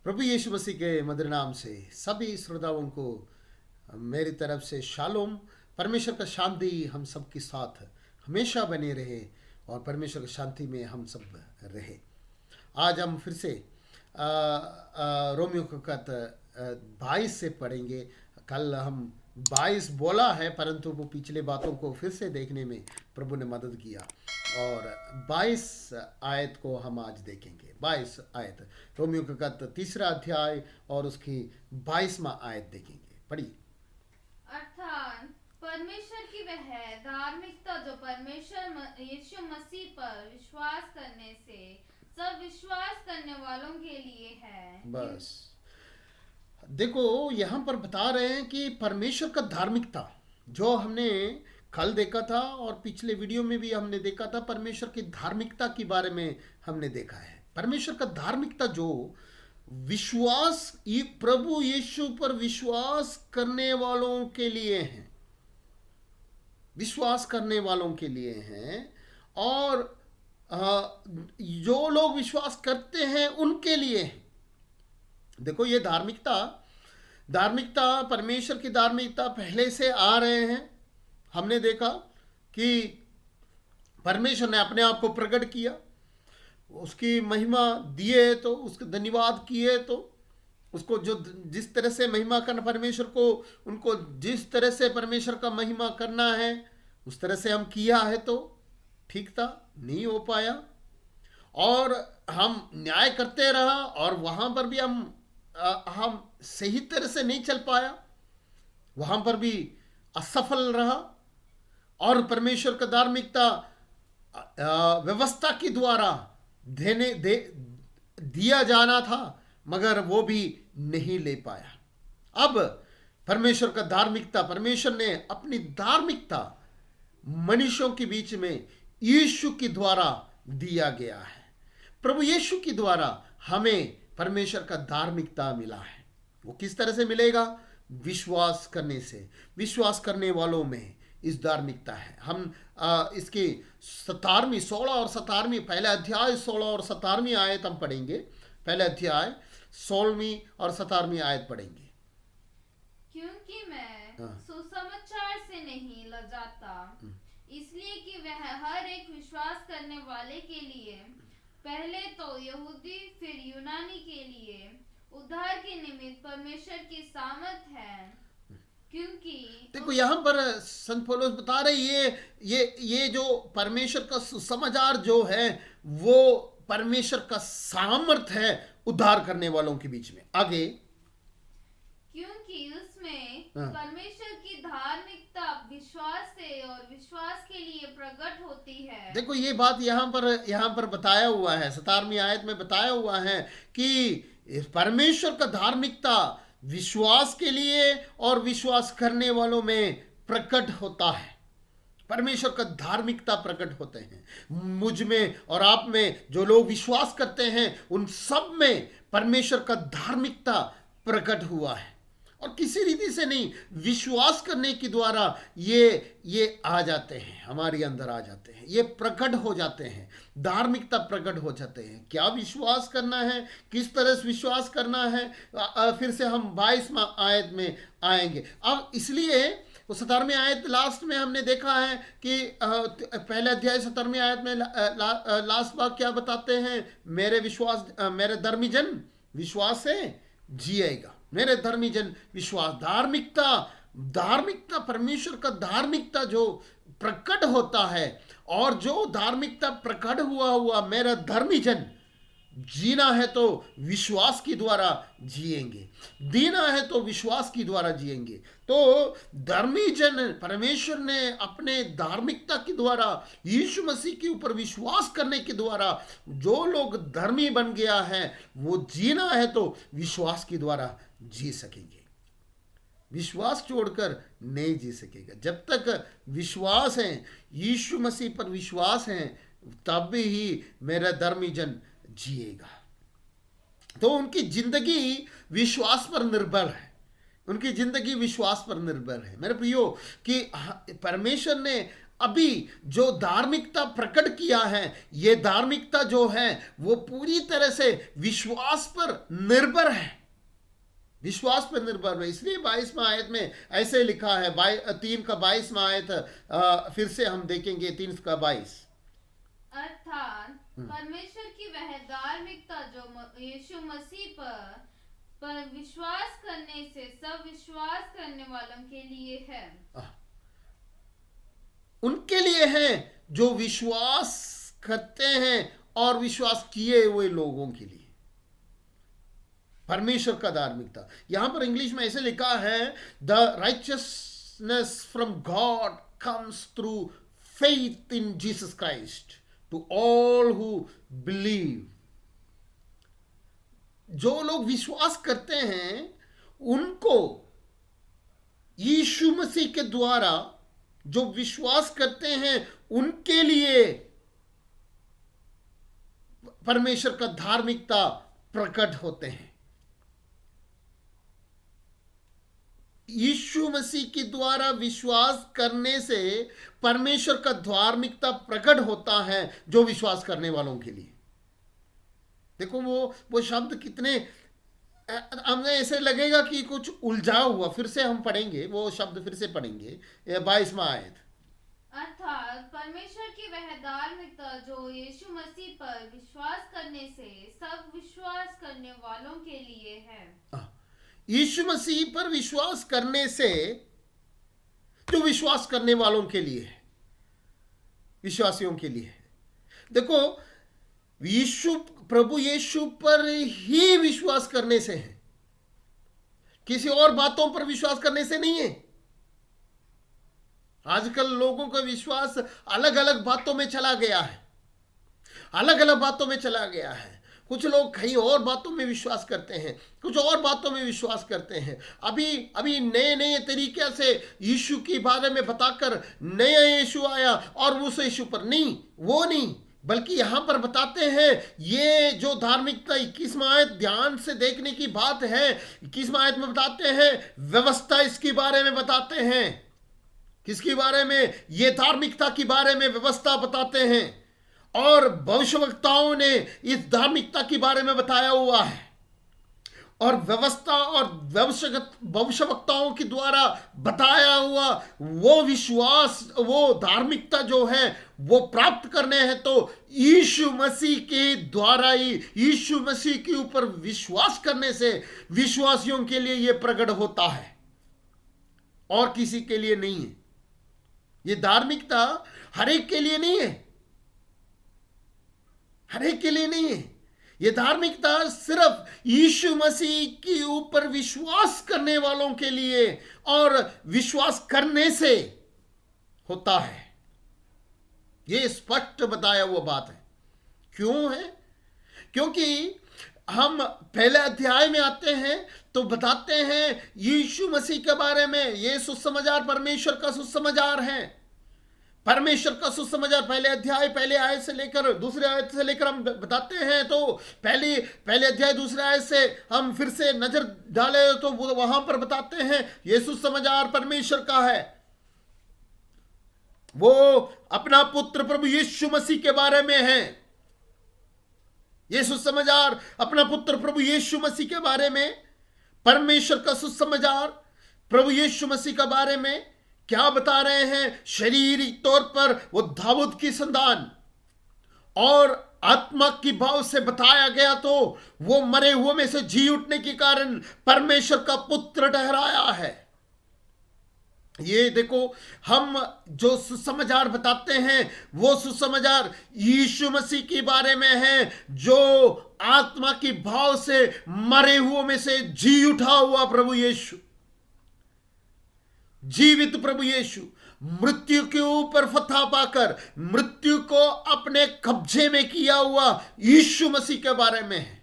प्रभु यीशु मसीह के मधुर नाम से सभी श्रोताओं को मेरी तरफ से शालोम। परमेश्वर का शांति हम सब के साथ हमेशा बने रहे और परमेश्वर की शांति में हम सब रहे। आज हम फिर से रोमियो का खत 22 से पढ़ेंगे। कल हम 22 बोला है, परंतु वो पिछले बातों को फिर से देखने में प्रभु ने मदद किया और 22 आयत को हम आज देखेंगे। 22 आयत, रोमियो का खत 3 अध्याय और उसकी 22वां आयत देखेंगे। पढ़िए। अर्थात परमेश्वर की वह धार्मिकता जो परमेश्वर यीशु मसीह पर विश्वास करने से सब विश्वास करने वालों के लिए है। बस देखो, यहाँ पर बता रहे हैं कि परमेश्वर का धार्मिकता जो हमने कल देखा था और पिछले वीडियो में भी हमने देखा था। परमेश्वर की धार्मिकता के बारे में हमने देखा है। परमेश्वर का धार्मिकता जो विश्वास प्रभु यीशु पर विश्वास करने वालों के लिए है, विश्वास करने वालों के लिए हैं और जो लोग विश्वास करते हैं उनके लिए है। देखो, ये धार्मिकता परमेश्वर की धार्मिकता पहले से आ रहे हैं। हमने देखा कि परमेश्वर ने अपने आप को प्रकट किया, उसकी महिमा दिए तो उसके धन्यवाद किए तो उसको जो जिस तरह से महिमा करना परमेश्वर को, उनको जिस तरह से परमेश्वर का महिमा करना है उस तरह से हम किया है तो ठीक था, नहीं हो पाया और हम न्याय करते रहा और वहाँ पर भी हम सही तरह से नहीं चल पाया, वहाँ पर भी असफल रहा और परमेश्वर का धार्मिकता व्यवस्था के द्वारा दिया जाना था मगर वो भी नहीं ले पाया। अब परमेश्वर का धार्मिकता, परमेश्वर ने अपनी धार्मिकता मनुष्यों के बीच में यीशु के द्वारा दिया गया है। प्रभु यीशु के द्वारा हमें परमेश्वर का धार्मिकता मिला है। वो किस तरह से मिलेगा? विश्वास करने से। विश्वास करने वालों में इस धार्मिकता है। हम इसकी 17वीं 16 और 17वीं पहले अध्याय 16 और 17वीं आयत हम पढ़ेंगे। पहले अध्याय 16वीं और 17वीं आयत पढ़ेंगे। क्योंकि मैं सुसमाचार से नहीं लजाता, इसलिए कि वह हर एक विश्वास करने वाले के लिए, पहले तो यहूदी फिर यूनानी के लिए उद्धार के निमित्त परमेश्वर की सामर्थ है। क्योंकि देखो, यहाँ पर संत पौलुस बता रहे ये जो परमेश्वर का सुसमाचार जो है वो परमेश्वर का सामर्थ है उद्धार करने वालों के बीच में। आगे, क्योंकि उसमें परमेश्वर की धार्मिकता विश्वास से और विश्वास के लिए प्रकट होती है। देखो, ये बात यहाँ पर बताया हुआ है, 17वीं आयत में बताया हुआ है कि परमेश्वर का धार्मिकता विश्वास के लिए और विश्वास करने वालों में प्रकट होता है। परमेश्वर का धार्मिकता प्रकट होते हैं मुझ में और आप में। जो लोग विश्वास करते हैं उन सब में परमेश्वर का धार्मिकता प्रकट हुआ है और किसी रीति से नहीं, विश्वास करने के द्वारा ये आ जाते हैं, हमारे अंदर आ जाते हैं, ये प्रकट हो जाते हैं, धार्मिकता प्रकट हो जाते हैं। क्या विश्वास करना है, किस तरह से विश्वास करना है, फिर से हम 22वां आयत में आएंगे। अब इसलिए वो 17वीं आयत लास्ट में हमने देखा है कि पहले अध्याय 17वीं आयत में लास्ट भाग क्या बताते हैं? मेरे धर्मी जन विश्वास से जिएगा। मेरे धर्मी जन विश्वास, धार्मिकता परमेश्वर का धार्मिकता जो प्रकट होता है और जो धार्मिकता प्रकट हुआ मेरा धर्मी जन जीना है तो विश्वास के द्वारा जिएंगे, जीना है तो विश्वास के द्वारा जिएंगे। तो धर्मी जन परमेश्वर ने अपने धार्मिकता के द्वारा यीशु मसीह के ऊपर विश्वास करने के द्वारा जो लोग धर्मी बन गया है वो जीना है तो विश्वास के द्वारा जी सकेंगे। विश्वास छोड़कर नहीं जी सकेगा। जब तक विश्वास है, यीशु मसीह पर विश्वास है, तब ही मेरा धर्मी जन जिएगा। तो उनकी जिंदगी विश्वास पर निर्भर है, उनकी जिंदगी विश्वास पर निर्भर है। मेरे प्रियो कि परमेश्वर ने अभी जो धार्मिकता प्रकट किया है, ये धार्मिकता जो है वो पूरी तरह से विश्वास पर निर्भर है, विश्वास पर निर्भर है। इसलिए 22वां आयत में ऐसे लिखा है, 3 का 22वां आयत फिर से हम देखेंगे, 3 का 22। अर्थात परमेश्वर की वह धार्मिकता जो यीशु मसीह पर विश्वास करने से सब विश्वास करने वालों के लिए है। उनके लिए है जो विश्वास करते हैं और विश्वास किए हुए लोगों के लिए परमेश्वर का धार्मिकता। यहां पर इंग्लिश में ऐसे लिखा है, the righteousness from God comes through faith in Jesus Christ to all who believe. जो लोग विश्वास करते हैं उनको यीशु मसीह के द्वारा, जो विश्वास करते हैं उनके लिए परमेश्वर का धार्मिकता प्रकट होते हैं। यीशु मसीह के द्वारा विश्वास करने से परमेश्वर का धार्मिकता प्रकट होता है जो विश्वास करने वालों के लिए। देखो वो शब्द कितने, हमें ऐसे लगेगा कि कुछ उलझा हुआ। फिर से हम पढ़ेंगे वो शब्द, फिर से पढ़ेंगे 22वां आयत। अर्थात परमेश्वर की वह धार्मिकता जो यीशु मसीह पर विश्वास करने से सब विश्वास करने वालों के लिए है। यीशु मसीह पर विश्वास करने से जो विश्वास करने वालों के लिए है, विश्वासियों के लिए है। देखो, प्रभु यीशु पर ही विश्वास करने से है, किसी और बातों पर विश्वास करने से नहीं है। आजकल लोगों का विश्वास अलग अलग बातों में चला गया है, अलग अलग बातों में चला गया है। कुछ लोग कहीं और बातों में विश्वास करते हैं, कुछ और बातों में विश्वास करते हैं। अभी नए नए तरीके से यीशु के बारे में बताकर नया यीशु आया और उस यीशु पर नहीं, वो नहीं, बल्कि यहां पर बताते हैं ये जो धार्मिकता 21वां आयत ध्यान से देखने की बात है। 21वां आयत में बताते हैं व्यवस्था, इसके बारे में बताते हैं। किसके बारे में? ये धार्मिकता के बारे में व्यवस्था बताते हैं, और भविष्यवक्ताओं ने इस धार्मिकता के बारे में बताया हुआ है। और व्यवस्था और भविष्यवक्ताओं के द्वारा बताया हुआ वो विश्वास, वो धार्मिकता जो है वो प्राप्त करने हैं तो यीशु मसीह के द्वारा ही, यीशु मसीह के ऊपर विश्वास करने से विश्वासियों के लिए ये प्रकट होता है, और किसी के लिए नहीं है। ये धार्मिकता हर एक के लिए नहीं है, हर एक के लिए नहीं है। ये धार्मिकता सिर्फ यीशु मसीह के ऊपर विश्वास करने वालों के लिए और विश्वास करने से होता है। ये स्पष्ट बताया हुआ बात है। क्यों है? क्योंकि हम पहले अध्याय में आते हैं तो बताते हैं यीशु मसीह के बारे में। ये सुसमाचार परमेश्वर का सुसमाचार है, परमेश्वर का सुसमाचार। पहले अध्याय, पहले आयत से लेकर दूसरे आयत से लेकर हम बताते हैं तो पहले अध्याय दूसरे आयत से हम फिर से नजर डाले तो वहां पर बताते हैं ये सुसमाचार परमेश्वर का है। वो अपना पुत्र प्रभु यीशु मसीह के बारे में है। ये सुसमाचार अपना पुत्र प्रभु यीशु मसीह के बारे में, परमेश्वर का सुसमाचार प्रभु यीशु मसीह के बारे में क्या बता रहे हैं? शारीरिक तौर पर वो दाऊद की संतान, और आत्मा की भाव से बताया गया तो वो मरे हुए में से जी उठने के कारण परमेश्वर का पुत्र ठहराया है। ये देखो, हम जो सुसमाचार बताते हैं वो सुसमाचार यीशु मसीह के बारे में है, जो आत्मा की भाव से मरे हुए में से जी उठा हुआ प्रभु यीशु, जीवित प्रभु यीशु, मृत्यु के ऊपर फतह पाकर मृत्यु को अपने कब्जे में किया हुआ यीशु मसीह के बारे में है।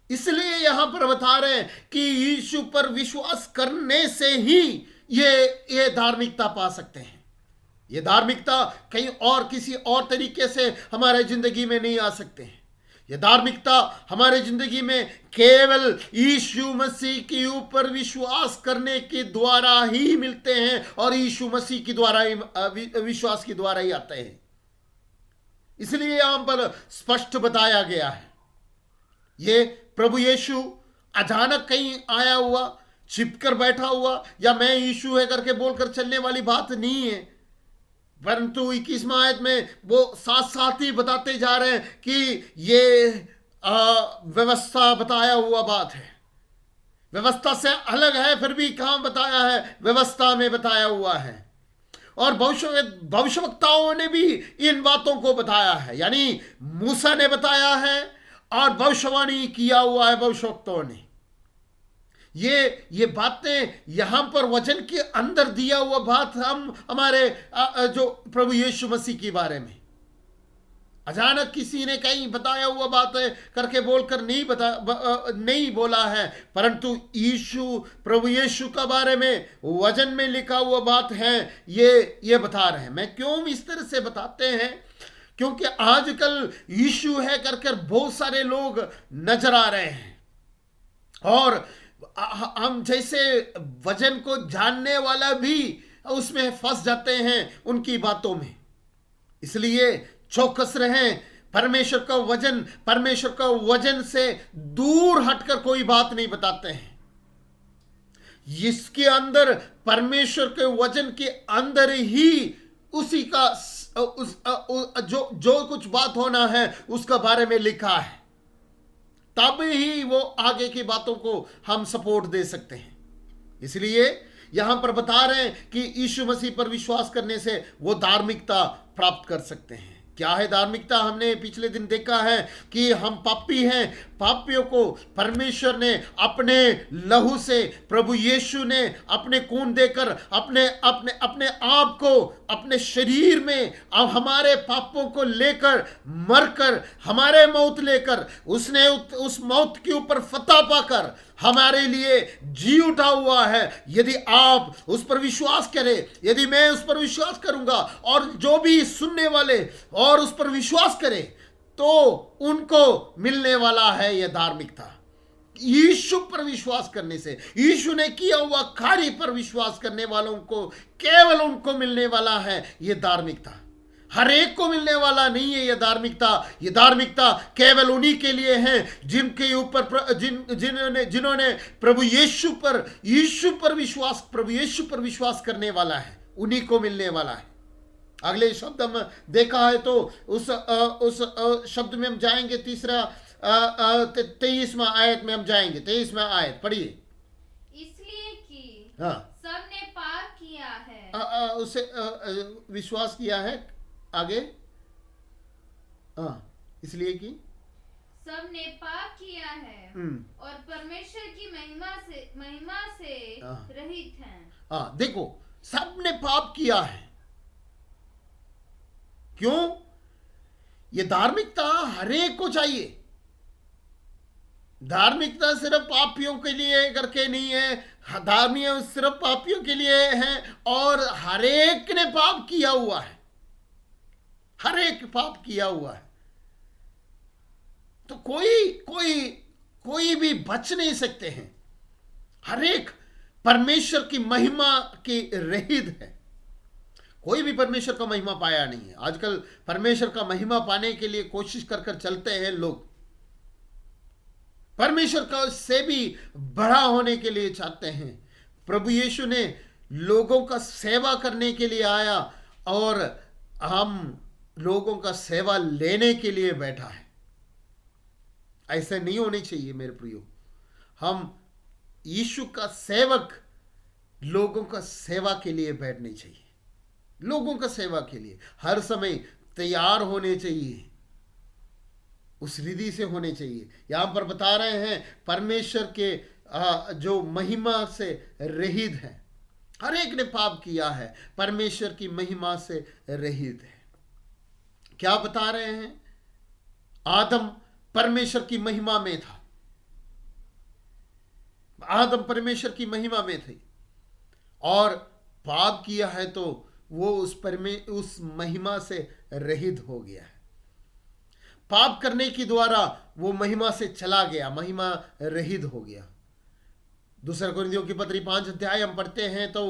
इसलिए यहां पर बता रहे हैं कि यीशु पर विश्वास करने से ही ये धार्मिकता पा सकते हैं। ये धार्मिकता कहीं और किसी और तरीके से हमारे जिंदगी में नहीं आ सकते हैं। यह धार्मिकता हमारे जिंदगी में केवल यीशु मसीह के ऊपर विश्वास करने के द्वारा ही मिलते हैं और यीशु मसीह के द्वारा ही विश्वास के द्वारा ही आते हैं। इसलिए यहां पर स्पष्ट बताया गया है, ये प्रभु यीशु अचानक कहीं आया हुआ, छिपकर बैठा हुआ या मैं यीशु है करके बोलकर चलने वाली बात नहीं है, परंतु 21वां आयत में वो साथ साथ ही बताते जा रहे हैं कि ये व्यवस्था बताया हुआ बात है, व्यवस्था से अलग है, फिर भी कहां बताया है, व्यवस्था में बताया हुआ है। और भविष्यवक्ताओं ने भी इन बातों को बताया है, यानी मूसा ने बताया है और भविष्यवाणी किया हुआ है भविष्यवक्ताओं ने। ये बातें यहां पर वचन के अंदर दिया हुआ बात हम हमारे जो प्रभु यीशु मसीह के बारे में अचानक किसी ने कहीं बताया हुआ बात है करके बोलकर नहीं बोला है, परंतु प्रभु यीशु के बारे में वचन में लिखा हुआ बात है, ये बता रहे हैं। मैं क्यों इस तरह से बताते हैं, क्योंकि आजकल यीशु है करके बहुत सारे लोग नजर आ रहे हैं और हम जैसे वचन को जानने वाला भी उसमें फंस जाते हैं उनकी बातों में। इसलिए चौकस रहें, परमेश्वर का वचन से दूर हटकर कोई बात नहीं बताते हैं। इसके अंदर परमेश्वर के वचन के अंदर ही उसी का जो कुछ बात होना है उसका बारे में लिखा है, तब ही वो आगे की बातों को हम सपोर्ट दे सकते हैं। इसलिए यहां पर बता रहे हैं कि यीशु मसीह पर विश्वास करने से वो धार्मिकता प्राप्त कर सकते हैं। क्या है धार्मिकता? हमने पिछले दिन देखा है कि हम पापी हैं, पापियों को परमेश्वर ने अपने लहू से, प्रभु यीशु ने अपने खून देकर अपने अपने अपने आप को अपने शरीर में अब हमारे पापों को लेकर मरकर हमारे मौत लेकर उसने उस मौत के ऊपर फतह पाकर हमारे लिए जी उठा हुआ है। यदि आप उस पर विश्वास करें, यदि मैं उस पर विश्वास करूंगा और जो भी सुनने वाले और उस पर विश्वास करें तो उनको मिलने वाला है यह धार्मिकता। यीशु पर विश्वास करने से, यीशु ने किया हुआ कार्य पर विश्वास करने वालों को, केवल उनको मिलने वाला है यह धार्मिकता। हर एक को मिलने वाला नहीं है यह धार्मिकता। यह धार्मिकता केवल उन्हीं के लिए है जिनके ऊपर जिन्होंने प्रभु यीशु पर विश्वास करने वाला है, उन्हीं को मिलने वाला है। अगले शब्द हम देखा है तो उस शब्द में हम जाएंगे, 23वां आयत में हम जाएंगे। 23वां आयत पढ़िए। इसलिए कि हाँ, सबने पाप किया है, उसे विश्वास किया है। आगे इसलिए कि सबने पाप किया है और परमेश्वर की महिमा से रहित हैं। देखो, सबने पाप किया है। क्यों? ये धार्मिकता हरेक को चाहिए। धार्मिकता सिर्फ पापियों के लिए करके नहीं है, धार्मिकता सिर्फ पापियों के लिए है और हरेक ने पाप किया हुआ है, हरेक पाप किया हुआ है। तो कोई भी बच नहीं सकते हैं। हरेक परमेश्वर की महिमा के रहित है। कोई भी परमेश्वर का महिमा पाया नहीं है। आजकल परमेश्वर का महिमा पाने के लिए कोशिश कर चलते हैं लोग, परमेश्वर का से भी बड़ा होने के लिए चाहते हैं। प्रभु यीशु ने लोगों का सेवा करने के लिए आया और हम लोगों का सेवा लेने के लिए बैठा है। ऐसे नहीं होने चाहिए मेरे प्रियो। हम यीशु का सेवक लोगों का सेवा के लिए बैठने चाहिए, लोगों का सेवा के लिए हर समय तैयार होने चाहिए, उस रिधि से होने चाहिए। यहां पर बता रहे हैं परमेश्वर के जो महिमा से रहित है। हर एक ने पाप किया है, परमेश्वर की महिमा से रहित है। क्या बता रहे हैं? आदम परमेश्वर की महिमा में था, आदम परमेश्वर की महिमा में थे और पाप किया है तो वो उस महिमा से रहित हो गया है। पाप करने के द्वारा वो महिमा से चला गया, महिमा रहित हो गया। दूसरा कुरिन्थियों की पत्री 5 अध्याय हम पढ़ते हैं तो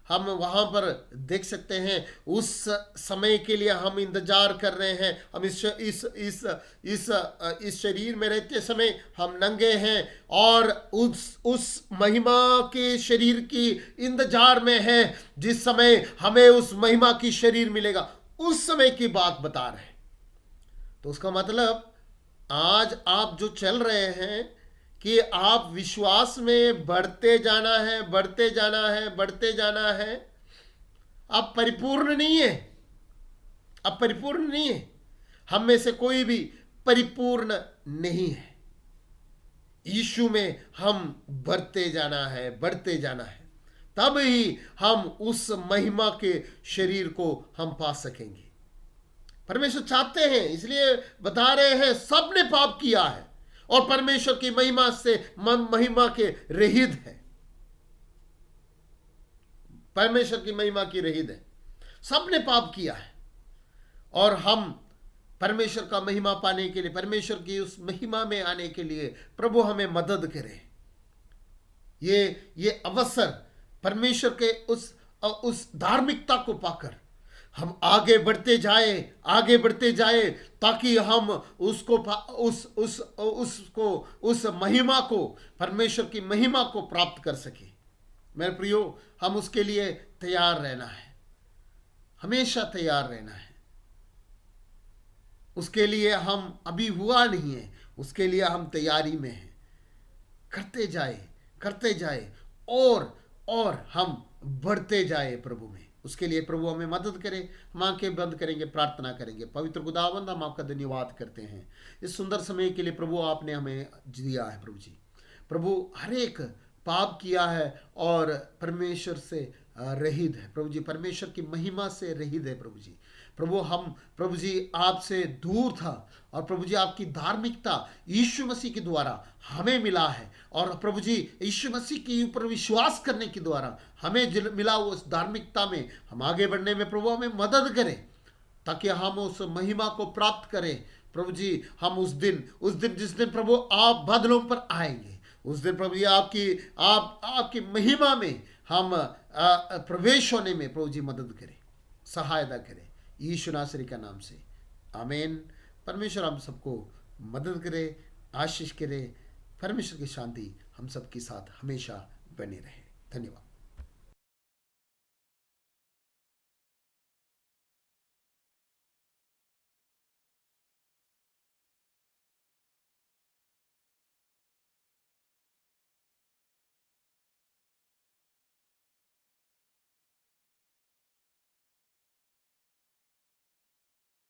हम वहां पर देख सकते हैं उस समय के लिए हम इंतजार कर रहे हैं। हम इस शरीर में रहते समय हम नंगे हैं और उस महिमा के शरीर की इंतजार में हैं, जिस समय हमें उस महिमा की शरीर मिलेगा, उस समय की बात बता रहे हैं। तो उसका मतलब आज आप जो चल रहे हैं कि आप विश्वास में बढ़ते जाना है, बढ़ते जाना है, बढ़ते जाना है। आप परिपूर्ण नहीं है, आप परिपूर्ण नहीं है। हम में से कोई भी परिपूर्ण नहीं है। यीशु में हम बढ़ते जाना है, बढ़ते जाना है, तब ही हम उस महिमा के शरीर को हम पा सकेंगे। परमेश्वर चाहते हैं, इसलिए बता रहे हैं सबने पाप किया है और परमेश्वर की महिमा से महिमा के रहित है। परमेश्वर की महिमा की रहित है। सबने पाप किया है और हम परमेश्वर का महिमा पाने के लिए, परमेश्वर की उस महिमा में आने के लिए प्रभु हमें मदद करे। ये अवसर परमेश्वर के उस धार्मिकता को पाकर हम आगे बढ़ते जाए ताकि हम उस महिमा को, परमेश्वर की महिमा को प्राप्त कर सके। मेरे प्रियो, हम उसके लिए तैयार रहना है, हमेशा तैयार रहना है। उसके लिए हम अभी हुआ नहीं है, उसके लिए हम तैयारी में हैं। करते जाए और हम बढ़ते जाए प्रभु में। उसके लिए प्रभु हमें मदद करे। हम आंखें बंद करेंगे, प्रार्थना करेंगे। पवित्र खुदावंद, हम आपका धन्यवाद करते हैं इस सुंदर समय के लिए। प्रभु आपने हमें दिया है प्रभु जी। प्रभु हर एक पाप किया है और परमेश्वर से रहित है प्रभु जी, परमेश्वर की महिमा से रहित है प्रभु जी। प्रभु जी आपसे दूर था और प्रभु जी आपकी धार्मिकता यीशु मसीह के द्वारा हमें मिला है और प्रभु जी यीशु मसीह के ऊपर विश्वास करने के द्वारा हमें मिला उस धार्मिकता में हम आगे बढ़ने में प्रभु हमें मदद करें, ताकि हम उस महिमा को प्राप्त करें। प्रभु जी हम उस दिन जिस दिन प्रभु आप बादलों पर आएंगे, उस दिन प्रभु जी आपकी महिमा में हम प्रवेश होने में प्रभु जी मदद करें, सहायता करें, यीशु नासरी का नाम से, आमीन। परमेश्वर हम सबको मदद करे, आशीष करे। परमेश्वर की शांति हम सबके साथ हमेशा बने रहे। धन्यवाद।